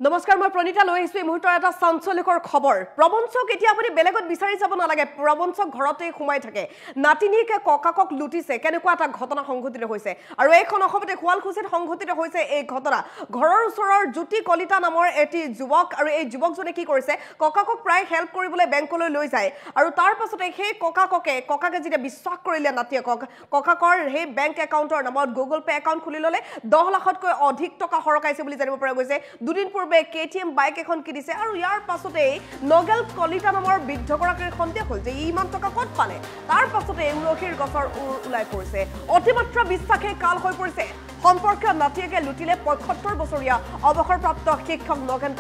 নমস্কাৰ মই প্ৰণীতা লৈ আহিছো এই মুহূৰ্তৰ এটা চাঞ্চল্যকৰ খবৰ প্ৰবঞ্চক এতিয়া আপুনি বেলেগত বিচাৰি যাব নালাগে প্ৰবঞ্চক ঘৰতে সোমাই থাকে নাতিনীকে ককাকক লুটিছে কেনেকুৱা এটা ঘটনা সংঘটিত হৈছে আৰু এইখন অসমতে শুৱালকুছিত সংঘটিত হৈছে এই ঘটনা ঘৰৰ ওচৰৰ জ্যোতি কলিতা নামৰ এটি যুৱক আৰু এই যুৱকজনে কি কৰিছে ককাকক প্ৰায় হেল্প কৰিবলৈ বেংকলৈ লৈ যায় আৰু তাৰ পাছতে সেই ককাকে যেতিয়া বিশ্বাস কৰিলে নাতিয়ে ককাকৰ সেই বেংক একাউণ্টৰ নামত গুগল পে একাউণ্ট খুলি ললে 10 লাখতকৈ অধিক টকা হৰকাইছে বুলি জানিব পৰা গৈছে দুদিন পূৰ্বে কেটিএম বাইক এখন কিনিছে আৰু ইয়াৰ পাছতে নগেল কলিতা নামৰ বৃদ্ধগৰাকীৰ সন্দেহ হ'ল যে ইমান টকা ক'ত পালে তাৰ পাছতে উৰহীৰ গছৰ ওলাই পৰিছে অতিমাত্ৰা বিশ্বাসে কাল হৈ পৰিছে সম্পৰ্কীয় নাতিয়েকে লুটিলে 75 বছৰীয়া অৱসৰপ্ৰাপ্ত শিক্ষক নগেন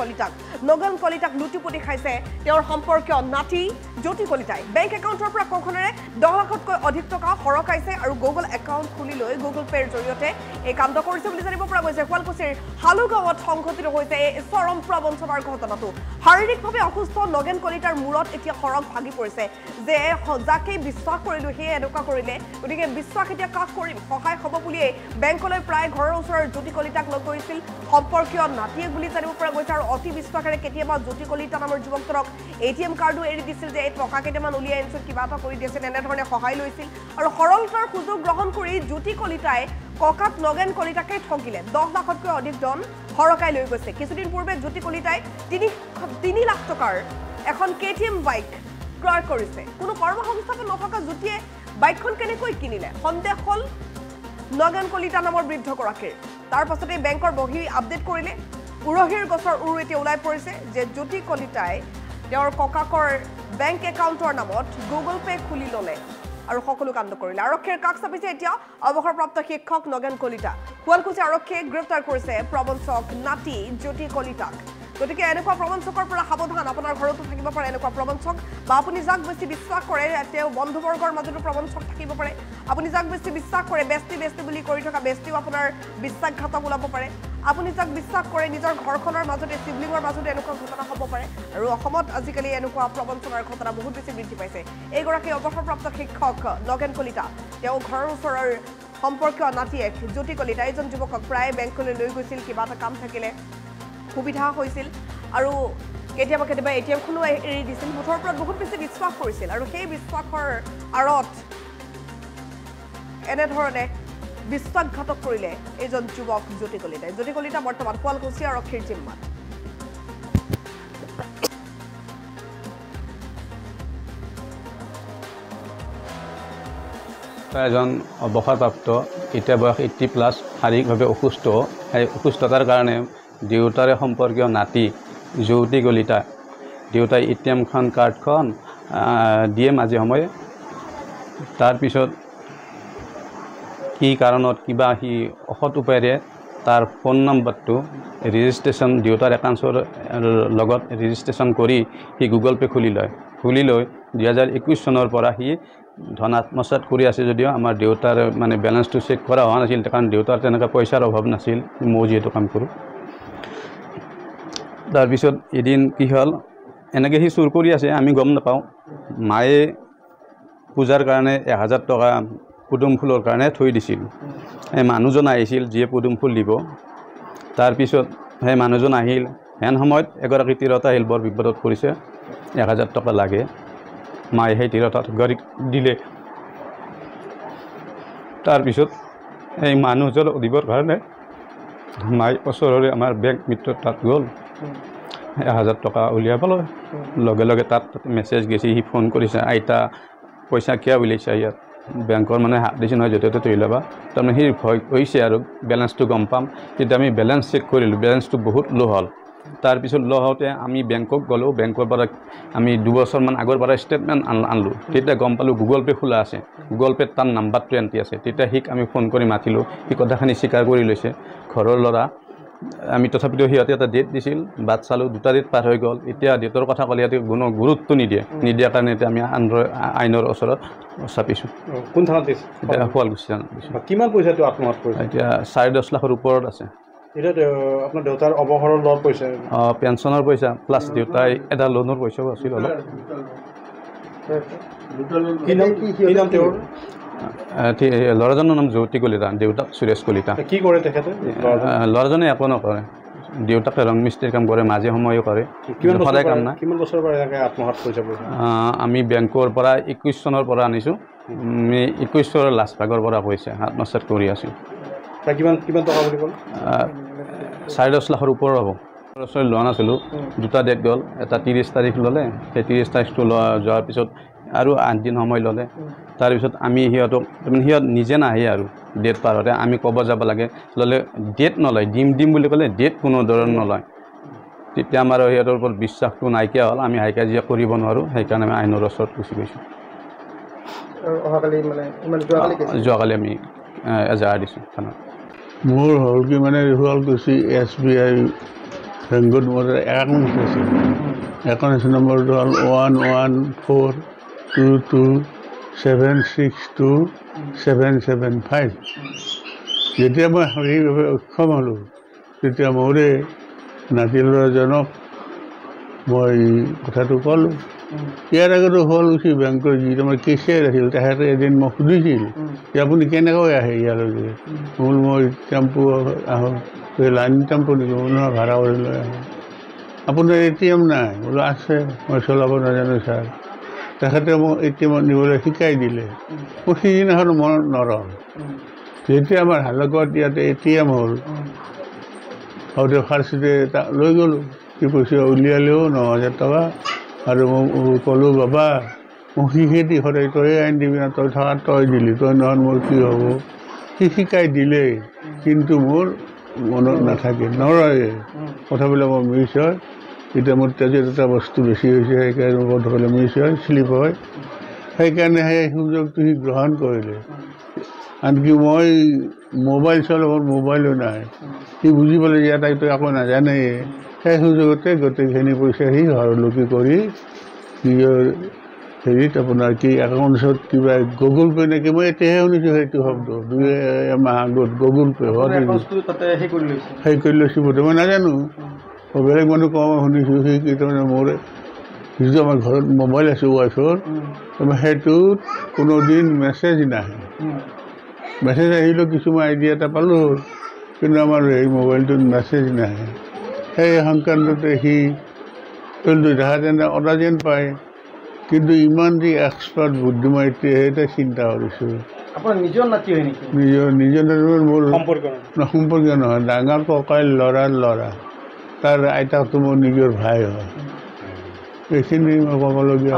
কলিতাক লুটিপুটি খাইছে তেওঁৰ সম্পৰ্কীয় নাতি জ্যোতি কলিতাই বেংক একাউণ্টৰ পৰা কখনেৰে 10 লাখতকৈ অধিক টকা হৰকাইছে আৰু গুগল একাউণ্ট খুলি লৈ গুগল পেৰ জৰিয়তে এই কাণ্ড কৰিছে বুলি জানিব পৰা গৈছে শুৱালকুছিৰ হালুগাঁৱত সংঘটিত হৈছে এই চৰম প্ৰবঞ্চনাৰ ঘটনাটো শাৰীৰিকভাৱে অসুস্থ নগেন কলিতাৰ মূৰত এতিয়া সৰগ ভাগি পৰিছে যে যাকে বিশ্বাস কৰিলো সেই এনেকুৱা কৰিলে গতিকে বিশ্বাস এতিয়া কাক কৰিম সহায় হ'ব বুলিয়ে বেংকলৈ প্ৰায় ঘৰৰ ওচৰৰ জ্যোতি কলিতাক লগ কৰিছিল সম্পৰ্কীয় নাতিয়ে বুলি জানিব পৰা গৈছে আৰু অতি বিশ্বাসেৰে কেতিয়াবা জ্যোতি কলিতা নামৰ যুৱকজনক এটিএম কাৰ্ডো এৰি দিছিল যে এই টকা কেইটামান উলিয়াই আনিছো কিবা এটা কৰি দিছিল এনেধৰণে সহায় লৈছিল আৰু সৰলতাৰ সুযোগ গ্ৰহণ কৰি জ্যোতি কলিতাই ককাক নগেন কলিতাকে ঠগিলে 10 লাখতকৈ অধিক ধন হৰকাই লৈ গৈছে কিছুদিন পূৰ্বে জ্যোতি কলিতাই 3 লাখ টকাৰ এখন কেটিএম বাইক ক্ৰয় কৰিছে কোনো কৰ্মসংস্থাপন নথকা জ্যোতিয়ে বাইকখন কেনেকৈ কিনিলে সন্দেহ হ'ল নগেন কলিতা নামৰ বৃদ্ধগৰাকীৰ তাৰ পাছতে বেংকৰ বহি আপডেট কৰিলে উৰহীৰ গছৰ এতিয়া ওলাই পৰিছে যে জ্যোতি কলিতাই তেওঁৰ ককাকৰ বেংক একাউণ্টৰ নামত গুগল পে খুলি ল'লে আৰু সকলো কাণ্ড কৰিলে আৰক্ষীৰ কাষ চাপিছে এতিয়া অৱসৰপ্ৰাপ্ত শিক্ষক নগেন কলিতা শুৱালকুছি আৰক্ষীয়ে গ্ৰেপ্তাৰ কৰিছে প্ৰবঞ্চক নাতি জ্যোতি কলিতাক গতিকে এনেকুৱা প্ৰবঞ্চকৰ পৰা সাৱধান আপোনাৰ ঘৰতো থাকিব পাৰে এনেকুৱা প্ৰবঞ্চক বা আপুনি যাক বেছি বিশ্বাস কৰে তেওঁ বন্ধুবৰ্গৰ মাজতো প্ৰবঞ্চক থাকিব পাৰে আপুনি যাক বেছি বিশ্বাস কৰে বেষ্টি বুলি কৰি থকা বেষ্টিও আপোনাৰ বিশ্বাসঘাতক ওলাব পাৰে আপুনি যাক বিশ্বাস কৰে নিজৰ ঘৰখনৰ মাজতে সিবলিঙৰ মাজতে এনেকুৱা ঘটনা হ'ব পাৰে আৰু অসমত আজিকালি এনেকুৱা প্ৰবঞ্চনাৰ ঘটনা বহুত বেছি বৃদ্ধি পাইছে এইগৰাকী অৱসৰপ্ৰাপ্ত শিক্ষক নগেন কলিতা তেওঁ ঘৰৰ ওচৰৰ সম্পৰ্কীয় নাতিয়েক জ্যোতি কলিতা এজন যুৱকক প্ৰায় বেংকলৈ লৈ গৈছিল কিবা এটা কাম থাকিলে সুবিধা হৈছিল আৰু কেতিয়াবা এটিএমখনো এৰি দিছিল মুঠৰ ওপৰত বহুত বেছি বিশ্বাস কৰিছিল আৰু সেই বিশ্বাসৰ আঁৰত এনেধৰণে বিশ্বাসঘাতক কৰিলে এজন যুৱক জ্যোতি কলিতা বৰ্তমান শুৱালকুছি আৰক্ষীৰ জিম্মাত এজন অৱসৰপ্ৰাপ্ত এতিয়া বয়স 80+ শাৰীৰিকভাৱে অসুস্থ এই অসুস্থতাৰ কাৰণে দেউতাৰে সম্পৰ্কীয় নাতি জ্যোতি কলিতা দেউতাই এটিএমখন কাৰ্ডখন দিয়ে মাজে সময়ে তাৰপিছত কি কাৰণত কিবা সি অসৎ উপায়েৰে তাৰ ফোন নম্বৰটো ৰেজিষ্ট্ৰেশ্যন দেউতাৰ একাউণ্টৰ লগত ৰেজিষ্ট্ৰেশ্যন কৰি সি গুগল পে খুলি লৈ 2021 চনৰ পৰা সি ধন আত্মসাৎ কৰি আছে যদিও আমাৰ দেউতাৰ মানে বেলেঞ্চটো চেক কৰা হোৱা নাছিল কাৰণ দেউতাৰ তেনেকুৱা পইচাৰ অভাৱ নাছিল মই যিহেতু কাম কৰোঁ তাৰপিছত এদিন কি হ'ল এনেকৈ সি চুৰ কৰি আছে আমি গম নাপাওঁ মায়ে পূজাৰ কাৰণে 1000 টকা পদুম ফুলৰ কাৰণে থৈ দিছিল এই মানুহজন আহিছিল যিয়ে পদুম ফুল দিব তাৰপিছত সেই মানুহজন আহিল হেন সময়ত এগৰাকী তিৰোতা আহিল বৰ বিপদত পৰিছে 1000 টকা লাগে মায়ে সেই তিৰোতাক গৰীক দিলে তাৰপিছত এই মানুহজন দিবৰ কাৰণে মায়ে ওচৰৰে আমাৰ বেংক মিত্ৰৰ তাত গ'ল 1000 টকা উলিয়াবলৈ লগে তাত মেছেজ গৈছে সি ফোন কৰিছে আইতা পইচা কিয় উলিয়াইছা ইয়াত বেংকৰ মানে হাত দিছে নহয় য'তে ত'তে ল'বা তাৰমানে সি ভয় হৈছে আৰু বেলেঞ্চটো গম পাম তেতিয়া আমি বেলেঞ্চ চেক কৰিলোঁ বেলেঞ্চটো বহুত ল' হ'ল তাৰপিছত ল' হওঁতে আমি বেংকক গ'লোঁ বেংকৰ পৰা আমি 2 বছৰমান আগৰ পৰা ষ্টেটমেণ্ট আনলোঁ তেতিয়া গম পালোঁ গুগল পে খোলা আছে গুগল পেত তাৰ নাম্বাৰটো এণ্ট্ৰি আছে তেতিয়া সিক আমি ফোন কৰি মাতিলোঁ সি কথাখিনি স্বীকাৰ কৰি লৈছে ঘৰৰ ল'ৰা আমি তথাপিতো সিহঁতে এটা ডেট দিছিল বাট চালোঁ 2টা ডেট পাৰ হৈ গ'ল এতিয়া ডেটৰ কথা ক'লে সিহঁতে কোনো গুৰুত্ব নিদিয়াৰ কাৰণে এতিয়া আমি আইনৰ ওচৰত চাপিছোঁ কোন থানাত দিছে এতিয়া শুৱালকুছি থানাত দিছোঁ কিমান পইচাটো আত্মসাৎ কৰিছে এতিয়া 10.5 লাখৰ ওপৰত আছে এতিয়া আপোনাৰ দেউতাৰ অৱসৰৰ লোৱাৰ পইচা পেঞ্চনৰ পইচা প্লাছ দেউতাই এটা লোনৰ পইচাও আছিল অলপ কি নাম তেওঁৰ ল'ৰাজনৰ নাম জ্যোতি কলিতা দেউতাক সুৰেশ কলিতা কি কৰে তেখেতে ল'ৰাজনে একো নকৰে দেউতাকে ৰং মিস্ত্ৰীৰ কাম কৰে, মাজে সময়ে কৰে, সদায় কাম নাই। কিমান বছৰৰ পৰা এনেকৈ আত্মহাত কৰিছে পইচা? আমি বেংকৰ পৰা 21 চনৰ পৰা আনিছোঁ, 21 চনৰ লাষ্ট ভাগৰ পৰা পইচা আত্মসাৎ কৰি আছোঁ। প্ৰায় কিমান টকা বুলি ক'লে? 10.5 লাখৰ ওপৰ হ'ব। লোৱা নাছিলোঁ, 2টা ডেট গ'ল, এটা 30 তাৰিখ ল'লে, সেই 30 তাৰিখটো যোৱাৰ পিছত আৰু 8 দিন সময় ল'লে। তাৰপিছত আমি সিহঁতক সিহঁত নিজে নাহে আৰু ডেট পাৰ হ'লে আমি ক'ব যাব লাগে, ল'লে ডেট নলয়, দিম বুলি ক'লে ডেট কোনো ধৰণৰ নলয়। তেতিয়া আমাৰ সিহঁতৰ ওপৰত বিশ্বাসটো নাইকিয়া হ'ল, আমি হাই কাজিয়া কৰিব নোৱাৰোঁ, সেইকাৰণে আমি আইনৰ ওচৰত গুচি গৈছোঁ। যোৱাকালি আমি এজাহাৰ দিছোঁ থানাত। মোৰ হ'ল কি মানে শুৱালকুছি SBI বেংকত মোৰ একাউণ্ট আছে। একাউণ্ট নম্বৰটো হ'ল 11222762775। যেতিয়া মই শাৰীৰিকভাৱে অক্ষম হ'লোঁ, তেতিয়া মোৰে নাতি ল'ৰাজনক মই কথাটো ক'লোঁ। ইয়াৰ আগতে শুৱালকুছি বেংকৰ যিটো আমাৰ কেচিয়াৰ আছিল, তেখেতে এদিন মোক সুধিছিল যে আপুনি কেনেকৈ আহে ইয়ালৈকে। মই টেম্পু আহোঁ, লাইন টেম্পু নেকি? নহয়, ভাড়া কৰি লৈ আহোঁ। আপোনাৰ ATM নাই? বোলো আছে, মই চলাব নাজানো ছাৰ। তেখেতে মোক ATM নিবলৈ শিকাই দিলে। মোৰ সিদিনাখন মনত নৰল। যেতিয়া আমাৰ হালকত ইয়াতে ATM হ'ল, হয়তো ফাৰ্ষ্টতে লৈ গ'লোঁ, কি পইচা উলিয়ালেও 9,000 টকা। আৰু মই ক'লোঁ, বাবা মোক শিকাই সদায় তই আনি দিবি না, তই থকা তই দিলি, তই নহয় মোৰ কি হ'ব? সি শিকাই দিলেই, কিন্তু মোৰ মনত নাথাকে, নৰয়ে। কথাবিলাক মোৰ মিছ হয়। এতিয়া মোৰ তেজত এটা বস্তু বেছি হৈছে, সেইকাৰণে মোৰ কথাবিলাক মিছ হয়, শ্লিপ হয়। সেইকাৰণে সেই সুযোগটো সি গ্ৰহণ কৰিলে। আনকি মই মোবাইল চলাব, মোবাইলো নাই। সি বুজি পালে যে তাইতো একো নাজানেই। সেই সুযোগতে গোটেইখিনি পইচা সি হৰলুকি কৰি নিজৰ হেৰিত আপোনাৰ কি একাউণ্টছত কিবা গুগল পে' নেকি, মই এতিয়াহে শুনিছোঁ সেইটো শব্দ, 2 এমাহ আগত গুগল পে' সেই কৰি লৈছোঁ বোধে, মই নাজানো। বেলেগ মানুহ কওঁ শুনিছোঁ, সেই তাৰমানে মোৰ যিটো আমাৰ ঘৰত মোবাইল আছে ৱাইফৰ, সেইটোত কোনোদিন মেছেজ নাহে। মেছেজ আহিলেও কিছুমান আইডিয়া এটা পালোঁ, কিন্তু আমাৰ এই মোবাইলটোত মেছেজ নাহে। সেই সংক্ৰান্ততে সি দেখা যেন অৰ্ডাৰ যেন পায়, কিন্তু ইমান যি এক্সপাৰ্ট বুদ্ধিমান সেইটোৱে চিন্তা কৰিছোঁ। নিজৰ মোৰ সম্পৰ্কীয় নহয়, ডাঙৰ ককাইৰ ল'ৰাৰ ল'ৰা, তাৰ আইতাকটো মোৰ নিজৰ ভাই হয়। এইখিনি মই ক'বলগীয়া।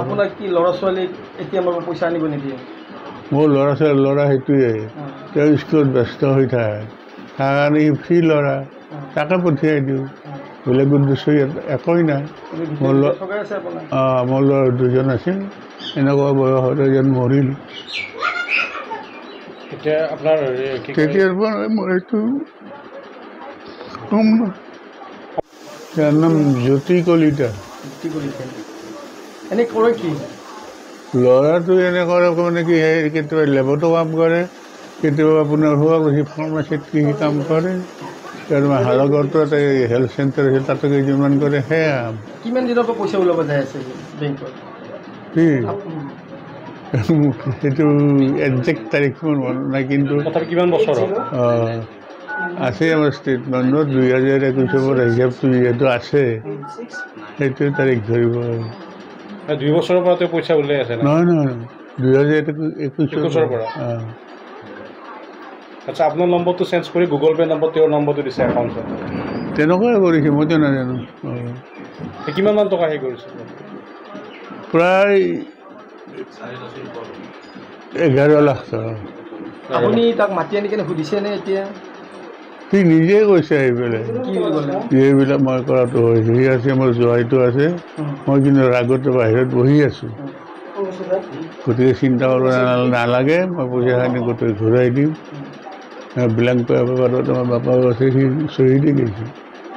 মোৰ ল'ৰা ছোৱালীৰ ল'ৰা সেইটোৱে, তেওঁ স্কুলত ব্যস্ত হৈ থাকে, তাৰ কাৰণে সি ফ্ৰী ল'ৰা, তাকে পঠিয়াই দিওঁ। বেলেগ উদ্দেশ্য একোৱেই নাই। মোৰ ল'ৰা 2জন আছিল, এনেকুৱা বয়সত এজন মৰিল। তেতিয়াৰ পৰা মই এইটো কম। ইয়াৰ নাম জ্যোতি কলিতা। ল'ৰাটো এনে কৰে মানে কি, সেই কেতিয়াবা লেবতো কাম কৰে, কেতিয়াবা আপোনাৰ শুৱালকুছি ফাৰ্মাচীত কি কাম কৰে, আৰু হালগড়তো এটা হেল্থ চেণ্টাৰ আছে, তাতো কেইজনমান কৰে। সেয়া কিমান দিনৰ পৰা পইচা ওলাব যায় আছে বেংকত? সেইটো একজেক্ট তাৰিখখন মনত নাই, কিন্তু কিমান বছৰ আছে আমাৰ ষ্টেটমেণ্টত 2021 পৰা হিচাপটো যিহেতু আছে, সেইটো তাৰিখ ধৰিব। 2 বছৰৰ পৰা তেওঁ পইচা ওলাই আছে? নহয়, 2021 পৰা। আচ্ছা, আপোনাৰ নম্বৰটো চেঞ্জ কৰি গুগল পে' নম্বৰ তেওঁৰ নম্বৰটো দিছে একাউণ্টত? তেনেকুৱাই কৰিছে, মইতো নাজানো। কিমানমান টকা হেৰি কৰিছে? প্ৰায় 11 লাখ টকা। আপুনি তাক মাতি আনি কেনে সুধিছেনে এতিয়া? সি নিজে কৈছে এইবিলাক মই কৰাটো হৈছে। সি আছে, মোৰ জোৱাইটো আছে, মই কিন্তু ৰাগতে বাহিৰত বহি আছোঁ। গতিকে চিন্তা কৰিব নালাগে, মই পইচাখিনি গোটেই ঘূৰাই দিম। ব্লেংক পেপাৰত আমাৰ বাপাও আছে, সি চহী দি গৈছে।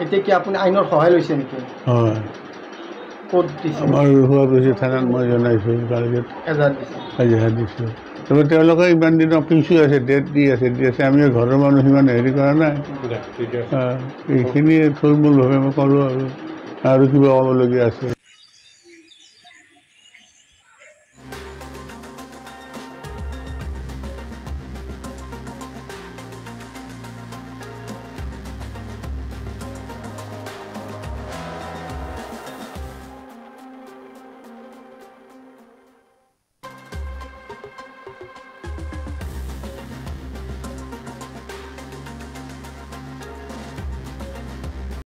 এতিয়া কি আপুনি আইনৰ সহায় লৈছে নেকি? হয়, আমাৰ শুৱালকুছি থানাত মই জনাইছোঁ, এজাহাৰ দিছোঁ। তাৰপৰা তেওঁলোকে ইমান দিন অফিচো আছে, ডেট দি আছে, আমি ঘৰৰ মানুহ সিমান হেৰি কৰা নাই। এইখিনিয়ে থুলমূলভাৱে মই ক'লোঁ আৰু কিবা ক'বলগীয়া আছে?